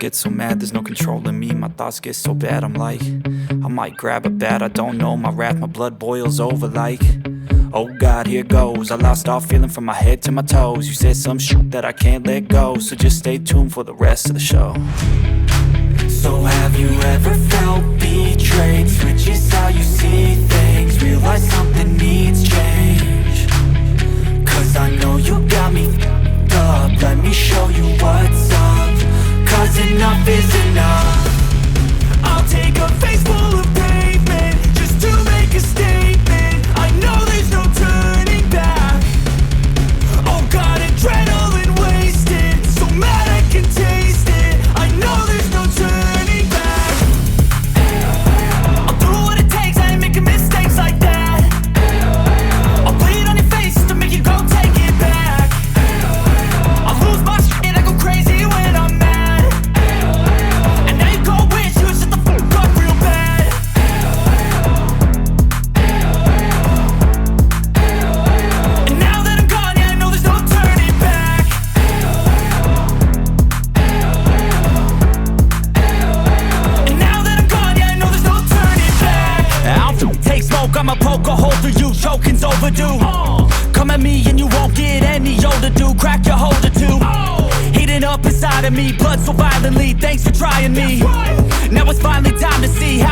get so mad, there's no controlling me. My thoughts get so bad, I'm like, I might grab a bat, I don't know. My wrath, my blood boils over like, oh God, here goes. I lost all feeling from my head to my toes. You said some shit that I can't let go, so just stay tuned for the rest of the show. So have you ever felt betrayed? Switches how you see things, realize something needs change. Cause I know you got me f***ed up, let me show you what's up. Cause enough is enough. I'll take a face full of pavement just to make a statement. I know there's no turning back. Oh God, adrenaline wasted, so mad I can taste it. I know there's no turning back. I'll do what it takes, I ain't making mistakes like that. I'll bleed on your face to make you go take it back. I'll lose my shit and I go crazy when I'm mad. And now you go wish you would shut the fuck up real bad. And now that I'm gone, yeah, I know there's no turning back. And now that I'm gone, yeah, I know there's no turning back. I don't take smoke, I'ma poke a hole through you, choking's overdue. Come at me and you won't get any older, dude. Crack your holder too. Heating up inside of me, blood so violently. Thanks for trying me. Now it's finally time to see how